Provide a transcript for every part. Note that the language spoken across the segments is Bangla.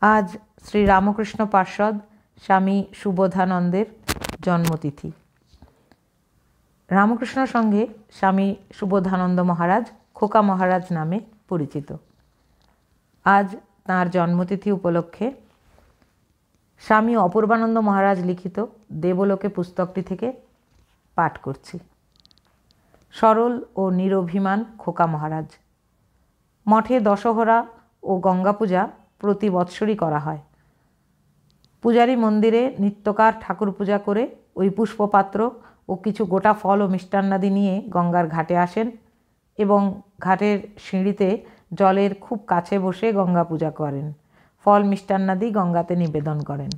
आज श्री रामकृष्ण पार्षद स्वामी सुबोधानंदेर जन्मतिथि। रामकृष्ण संघे स्वामी सुबोधानंद महाराज खोका महाराज नामे परिचित। आज तार जन्मतिथि उपलक्षे स्वामी अपूर्वानंद महाराज लिखित देवलोके पुस्तकटी थेके पाठ करछि। सरल और निरभिमान खोका महाराज। मठे दशहरा और गंगा पूजा प्रति बत्सरई करा हय। पूजारी मंदिरे नित्यकार ठाकुर पूजा करे ओई पुष्पपात्र और किछु गोटा फल और मिष्टान्नादि निये गंगार घाटे आसेन एवं घाटेर सीढ़ीते जलेर खूब काछे बसे गंगा पूजा करें। फल मिष्टान्नादि गंगाते निवेदन करें।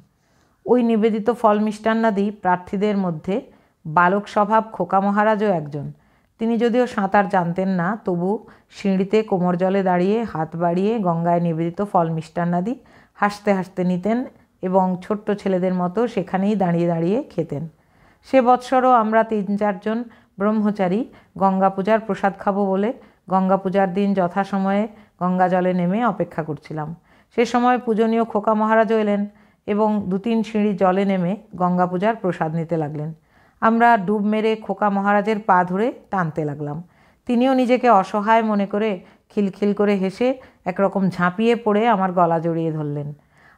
ओई निवेदित फल मिष्टान्नादि प्रार्थीदेर मध्य बालक स्वभाव खोका महाराजও एकजन। তিনি যদিও সাঁতার জানতেন না, তবু সিঁড়িতে কোমর জলে দাঁড়িয়ে হাত বাড়িয়ে গঙ্গায় নিবেদিত ফল মিষ্টান্নাদি হাসতে হাসতে নিতেন এবং ছোট্ট ছেলেদের মতো সেখানেই দাঁড়িয়ে দাঁড়িয়ে খেতেন। সে বৎসরও আমরা ৩-৪ জন ব্রহ্মচারী গঙ্গা পূজার প্রসাদ খাবো বলে গঙ্গা পূজার দিন যথাসময়ে গঙ্গা জলে নেমে অপেক্ষা করছিলাম। সে সময় পূজনীয় খোকা মহারাজও এলেন এবং ২-৩ সিঁড়ি জলে নেমে গঙ্গা পূজার প্রসাদ নিতে লাগলেন। আমরা ডুব মেরে খোকা মহারাজের পা ধরে টানতে লাগলাম। তিনিও নিজেকে অসহায় মনে করে খিলখিল করে হেসে একরকম ঝাঁপিয়ে পড়ে আমার গলা জড়িয়ে ধরলেন।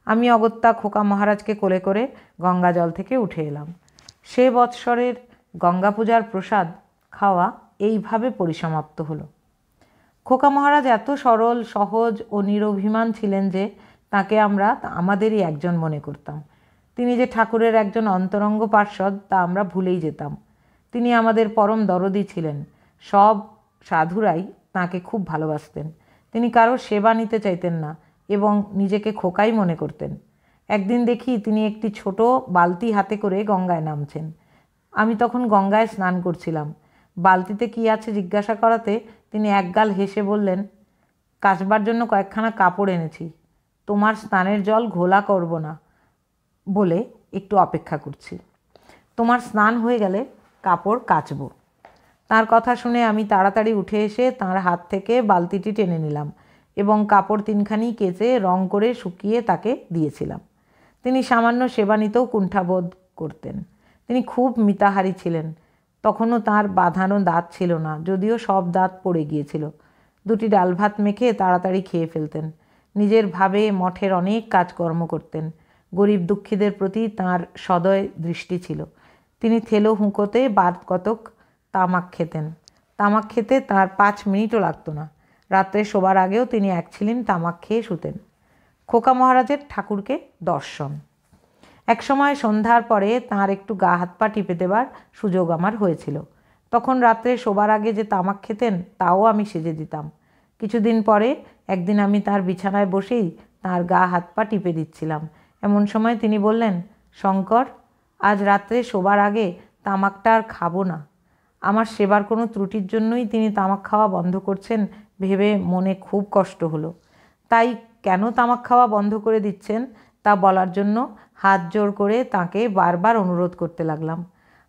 আমি অগত্যা খোকা মহারাজকে কোলে করে গঙ্গা জল থেকে উঠে এলাম। সে বৎসরের গঙ্গা পূজার প্রসাদ খাওয়া এইভাবে পরিসমাপ্ত হলো। খোকা মহারাজ এত সরল সহজ ও নিরভিমান ছিলেন যে তাকে আমরা আমাদেরই একজন মনে করতাম। তিনি যে ঠাকুরের একজন অন্তরঙ্গ পার্ষদ তা আমরা ভুলেই যেতাম। তিনি আমাদের পরম দরদি ছিলেন। সব সাধুরাই তাঁকে খুব ভালোবাসতেন। তিনি কারোর সেবা নিতে চাইতেন না এবং নিজেকে খোকাই মনে করতেন। একদিন দেখি তিনি একটি ছোট বালতি হাতে করে গঙ্গায় নামছেন। আমি তখন গঙ্গায় স্নান করছিলাম। বালতিতে কি আছে জিজ্ঞাসা করাতে তিনি একগাল হেসে বললেন, কাচবার জন্য কয়েকখানা কাপড় এনেছি, তোমার স্নানের জল ঘোলা করব না বলে একটু অপেক্ষা করছি, তোমার স্নান হয়ে গেলে কাপড় কাচব। তার কথা শুনে আমি তাড়াতাড়ি উঠে এসে তার হাত থেকে বালতিটি টেনে নিলাম এবং কাপড় 3খানি কেচে রং করে শুকিয়ে তাকে দিয়েছিলাম। তিনি সামান্য সেবা নিতেও কুণ্ঠাবোধ করতেন। তিনি খুব মিতাহারী ছিলেন। তখনও তার বাঁধানো দাঁত ছিল না, যদিও সব দাঁত পড়ে গিয়েছিল। 2টি ডাল ভাত মেখে তাড়াতাড়ি খেয়ে ফেলতেন। নিজের ভাবে মঠের অনেক কাজকর্ম করতেন। গরিব দুঃখীদের প্রতি তাঁর সদয় দৃষ্টি ছিল। তিনি থেলো হুঁকোতে বার কতক তামাক খেতেন। তামাক খেতে তাঁর 5 মিনিটও লাগতো না। রাত্রে শোবার আগেও তিনি এক ছিলিম তামাক খেয়ে শুতেন। খোকা মহারাজের ঠাকুরকে দর্শন। একসময় সন্ধ্যার পরে তাঁর একটু গা হাত পা টিপে দেবার সুযোগ আমার হয়েছিল। তখন রাত্রে শোবার আগে যে তামাক খেতেন তাও আমি সেজে দিতাম। কিছুদিন পরে একদিন আমি তাঁর বিছানায় বসেই তাঁর গা হাত পা টিপে দিচ্ছিলাম। এমন সময় তিনি বললেন, শঙ্কর, আজ রাত্রে শোবার আগে তামাকটা আর খাবো না। আমার সেবার কোনো ত্রুটির জন্যই তিনি তামাক খাওয়া বন্ধ করছেন ভেবে মনে খুব কষ্ট হলো। তাই কেন তামাক খাওয়া বন্ধ করে দিচ্ছেন তা বলার জন্য হাত জোড় করে তাকে বারবার অনুরোধ করতে লাগলাম।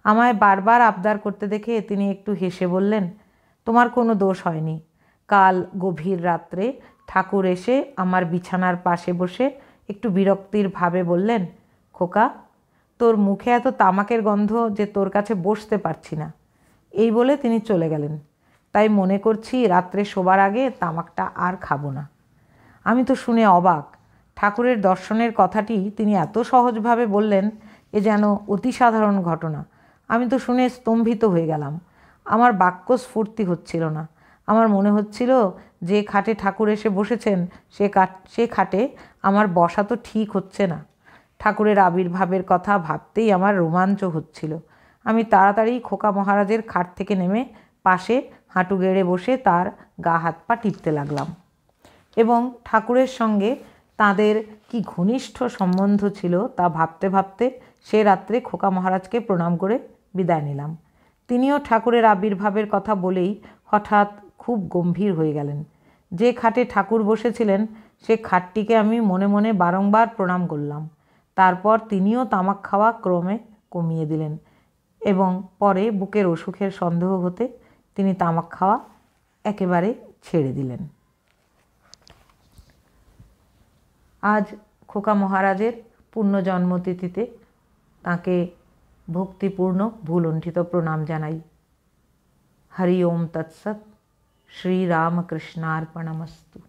আমায় বারবার আবদার করতে দেখে তিনি একটু হেসে বললেন, তোমার কোনো দোষ হয়নি। কাল গভীর রাত্রে ঠাকুর এসে আমার বিছানার পাশে বসে একটু বিরক্তির ভাবে বললেন, খোকা, তোর মুখে এত তামাকের গন্ধ যে তোর কাছে বসতে পারছি না। এই বলে তিনি চলে গেলেন। তাই মনে করছি রাত্রে শোবার আগে তামাকটা আর খাবো না। আমি তো শুনে অবাক। ঠাকুরের দর্শনের কথাটি তিনি এত সহজভাবে বললেন, এ যেন অতি সাধারণ ঘটনা। আমি তো শুনে স্তম্ভিত হয়ে গেলাম। আমার বাক্য স্ফূর্তি হচ্ছিল না। আমার মনে হচ্ছিল যে খাটে ঠাকুর এসে বসেছেন সে খাটে আমার বসা তো ঠিক হচ্ছে না। ঠাকুরের আবির্ভাবের কথা ভাবতেই আমার রোমাঞ্চ হচ্ছিল। আমি তাড়াতাড়ি খোকা মহারাজের খাট থেকে নেমে পাশে হাঁটু গেড়ে বসে তার গা হাত পা টিপতে লাগলাম এবং ঠাকুরের সঙ্গে তাদের কি ঘনিষ্ঠ সম্বন্ধ ছিল তা ভাবতে ভাবতে সে রাত্রে খোকা মহারাজকে প্রণাম করে বিদায় নিলাম। তিনিও ঠাকুরের আবির্ভাবের কথা বলেই হঠাৎ খুব গম্ভীর হয়ে গেলেন। যে খাটে ঠাকুর বসেছিলেন সে খাটটিকে আমি মনে মনে বারংবার প্রণাম করলাম। তারপর তিনিও তামাক খাওয়া ক্রমে কমিয়ে দিলেন এবং পরে বুকের অসুখের সন্দেহ হতে তিনি তামাক খাওয়া একেবারে ছেড়ে দিলেন। আজ খোকা মহারাজের পূর্ণ জন্মতিথিতে তাঁকে ভক্তিপূর্ণ ভুলুণ্ঠিত প্রণাম জানাই। হরি ওম তৎসৎ। শ্রীরামকৃষ্ণার্পণমস্তু।